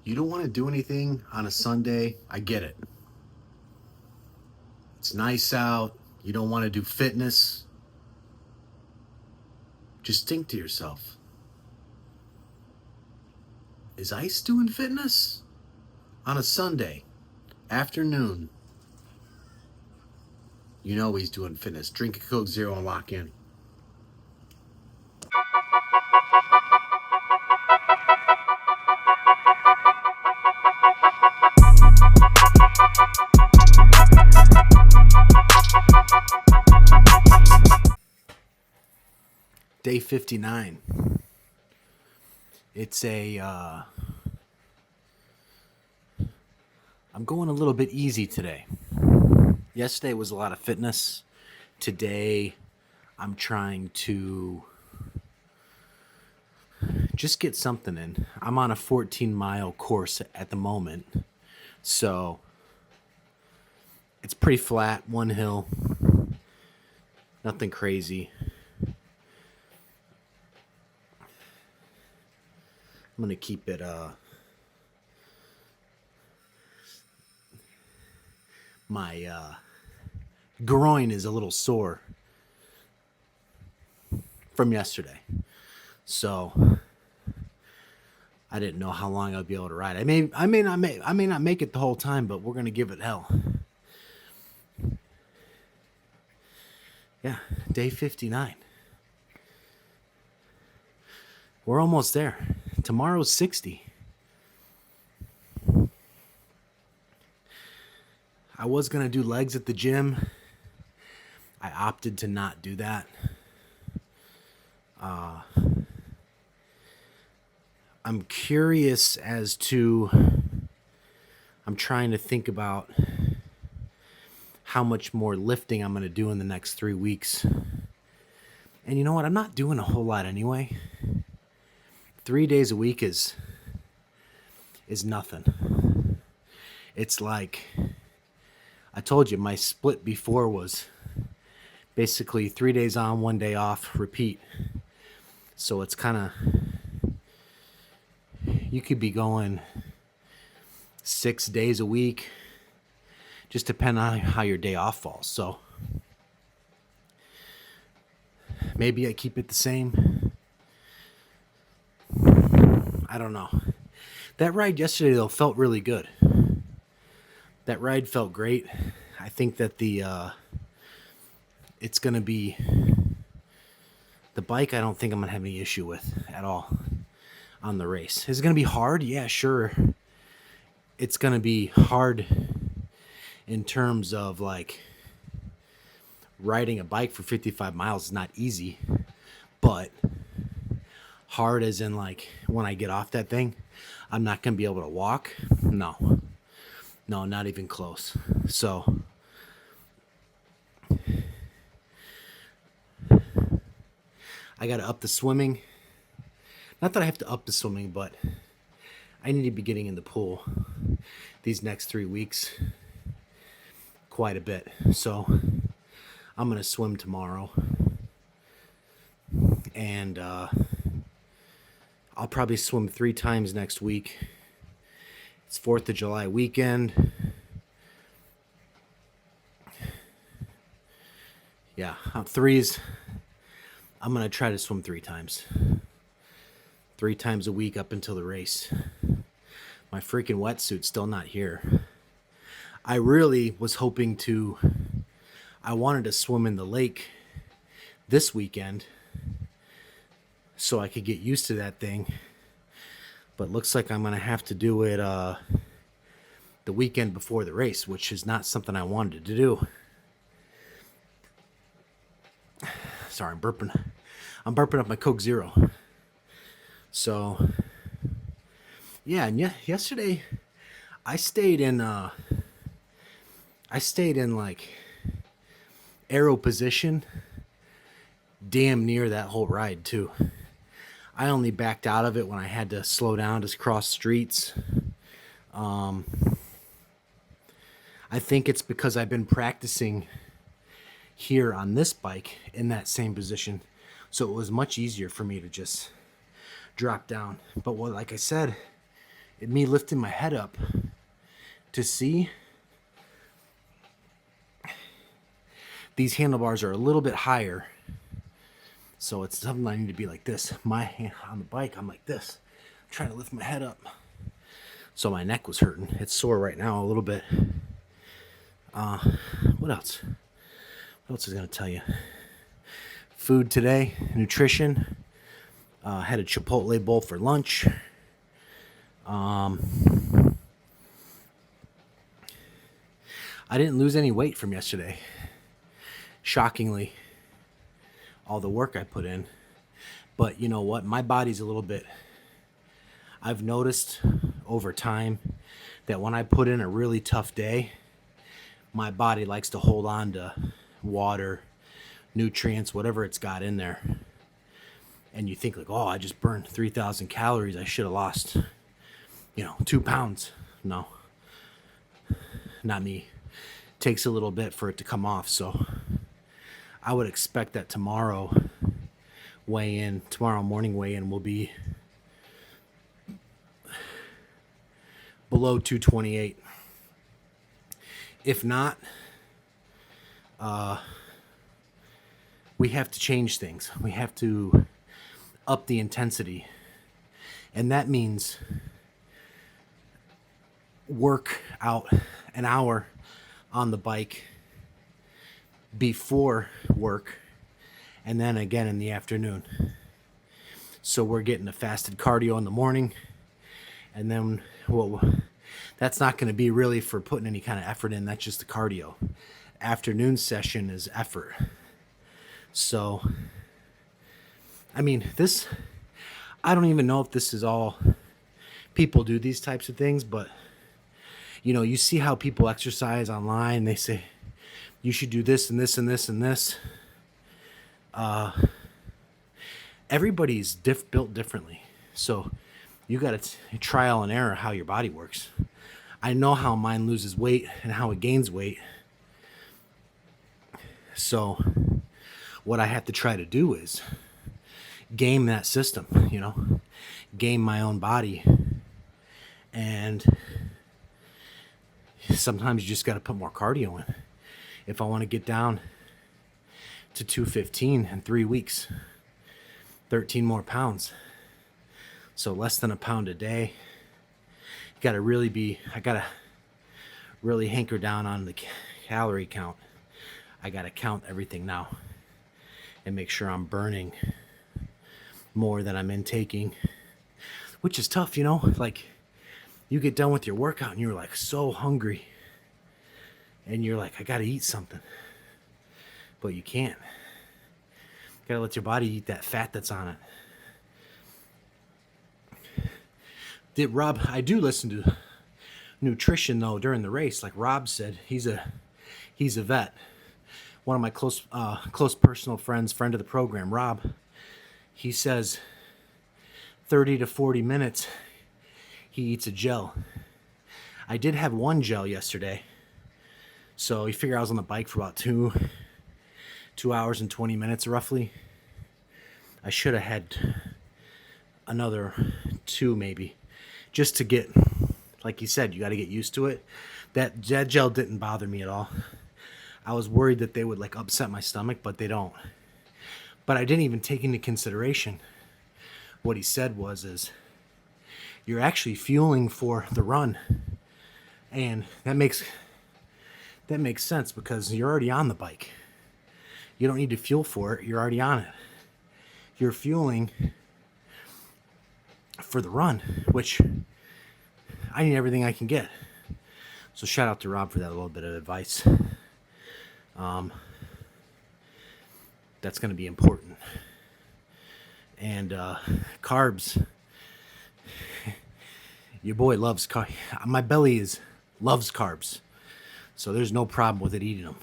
You don't want to do anything on a Sunday. I get it. It's nice out. You don't want to do fitness. Just think to yourself, is Ice doing fitness on a Sunday afternoon? You know he's doing fitness. Drink a Coke Zero and lock in. Day 59. It's I'm going a little bit easy today. Yesterday was a lot of fitness. Today, I'm trying to just get something in. I'm on a 14-mile course at the moment. So, it's pretty flat, one hill. Nothing crazy. I'm going to keep it my groin is a little sore from yesterday. So I didn't know how long I'd be able to ride. I may not make it the whole time, but we're gonna give it hell. Yeah, day 59. We're almost there. Tomorrow's 60. I was gonna do legs at the gym. I opted to not do that. I'm curious as to, I'm trying to think about how much more lifting I'm going to do in the next 3 weeks. And you know what? I'm not doing a whole lot anyway. 3 days a week is nothing. It's like, I told you, my split before was basically 3 days on, 1 day off, repeat. So it's kind of, you could be going 6 days a week, just depending on how your day off falls. So maybe I keep it the same. I don't know. That ride yesterday, though, felt really good. That ride felt great. I think that it's going to be, the bike I don't think I'm going to have any issue with at all on the race. Is it going to be hard? Yeah, sure. It's going to be hard in terms of like riding a bike for 55 miles is not easy, but hard as in like when I get off that thing, I'm not going to be able to walk. No, not even close. So I got to up the swimming. Not that I have to up the swimming, but I need to be getting in the pool these next 3 weeks quite a bit. So I'm going to swim tomorrow. And I'll probably swim 3 times next week. It's 4th of July weekend. Yeah, threes. I'm going to try to swim 3 times. 3 times a week up until the race. My freaking wetsuit's still not here. I really was hoping to, I wanted to swim in the lake this weekend so I could get used to that thing. But looks like I'm going to have to do it the weekend before the race, which is not something I wanted to do. Sorry, I'm burping. I'm burping up my Coke Zero. So, yeah, and yesterday I stayed in like aero position damn near that whole ride too. I only backed out of it when I had to slow down to cross streets. I think it's because I've been practicing here on this bike in that same position. So it was much easier for me to just drop down. But like I said, me lifting my head up to see these handlebars are a little bit higher. So it's something I need to be like this. My hand on the bike, I'm like this. I'm trying to lift my head up. So my neck was hurting. It's sore right now a little bit. What else? What else is going to tell you? Food today, nutrition. Had a Chipotle bowl for lunch. I didn't lose any weight from yesterday. Shockingly, all the work I put in. But you know what? My body's a little bit... I've noticed over time that when I put in a really tough day, my body likes to hold on to water, nutrients, whatever it's got in there. And you think like, oh, I just burned 3,000 calories. I should have lost, 2 pounds. No, not me. It takes a little bit for it to come off. So I would expect that tomorrow morning weigh-in will be below 228. If not, we have to change things. We have to up the intensity. And that means work out an hour on the bike before work and then again in the afternoon. So we're getting a fasted cardio in the morning, and then that's not going to be really for putting any kind of effort in. That's just the cardio. Afternoon session is effort. So, I mean, I don't even know if this is all people do these types of things, but you see how people exercise online. They say you should do this and this and this and this. Everybody's built differently. So you got to trial and error how your body works. I know how mine loses weight and how it gains weight. So what I have to try to do is game that system, game my own body. And sometimes you just got to put more cardio in. If I want to get down to 215 in 3 weeks, 13 more pounds. So less than a pound a day. I got to really hanker down on the calorie count. I got to count everything now and make sure I'm burning more than I'm intaking, which is tough, like you get done with your workout and you're like so hungry and you're like, I got to eat something, but you can't. You got to let your body eat that fat that's on it. I do listen to nutrition though during the race. Like Rob said, he's a vet. One of my close personal friends, friend of the program, Rob, he says 30 to 40 minutes he eats a gel. I did have one gel yesterday. So you figure I was on the bike for about 2 hours and 20 minutes roughly. I should have had another 2 maybe, just to get, like you said, you got to get used to it. That gel didn't bother me at all. I was worried that they would like upset my stomach, but they don't. But I didn't even take into consideration what he said is you're actually fueling for the run. And that makes sense because you're already on the bike. You don't need to fuel for it. You're already on it. You're fueling for the run, which I need everything I can get. So shout out to Rob for that little bit of advice. That's going to be important. And carbs. Your boy loves carbs. My belly loves carbs. So there's no problem with it eating them.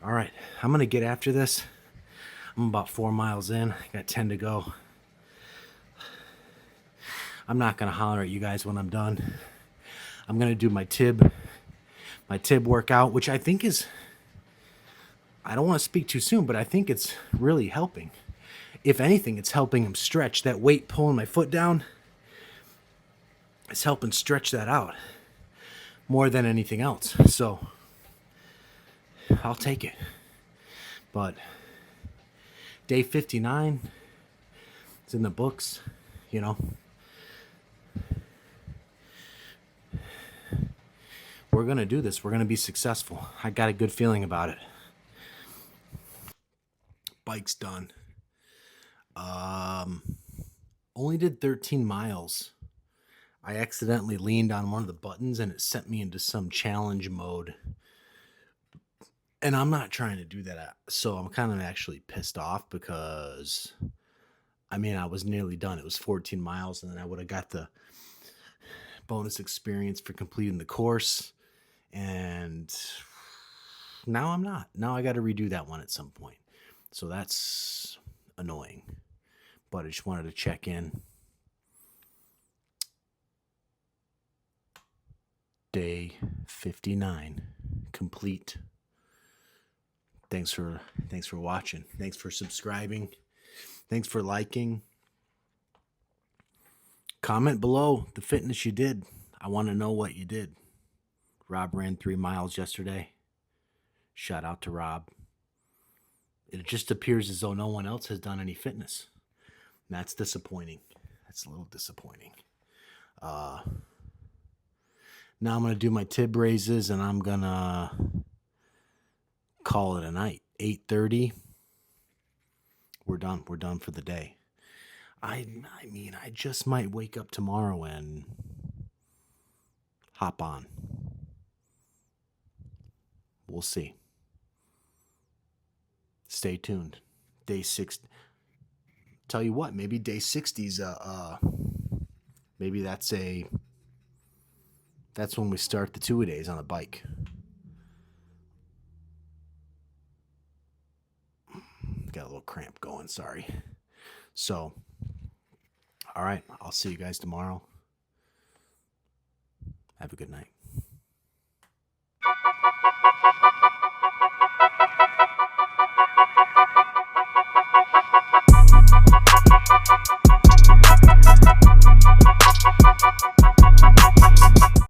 All right, I'm going to get after this. I'm about 4 miles in. I got 10 to go. I'm not going to holler at you guys when I'm done. I'm going to do my tib workout, which I think I don't want to speak too soon, but I think it's really helping. If anything, it's helping him stretch. That weight pulling my foot down, it's helping stretch that out more than anything else. So I'll take it. But day 59, it's in the books, you know. We're going to do this. We're going to be successful. I got a good feeling about it. Bike's done. Only did 13 miles. I accidentally leaned on one of the buttons and it sent me into some challenge mode. And I'm not trying to do that. So I'm kind of actually pissed off because, I mean, I was nearly done. It was 14 miles and then I would have got the bonus experience for completing the course. And now I'm not. Now I got to redo that one at some point. So that's annoying. But I just wanted to check in. Day 59 complete. Thanks for watching. Thanks for subscribing. Thanks for liking. Comment below the fitness you did. I want to know what you did. Rob ran 3 miles yesterday. Shout out to Rob. It just appears as though no one else has done any fitness. And that's disappointing. That's a little disappointing. Now I'm going to do my tib raises and I'm going to call it a night. 8:30. We're done. We're done for the day. I mean, I just might wake up tomorrow and hop on. We'll see. Stay tuned. Day 6. Tell you what, maybe day 60's maybe that's when we start the 2-a-days on a bike. Got a little cramp going, sorry. So, all right, I'll see you guys tomorrow. Have a good night.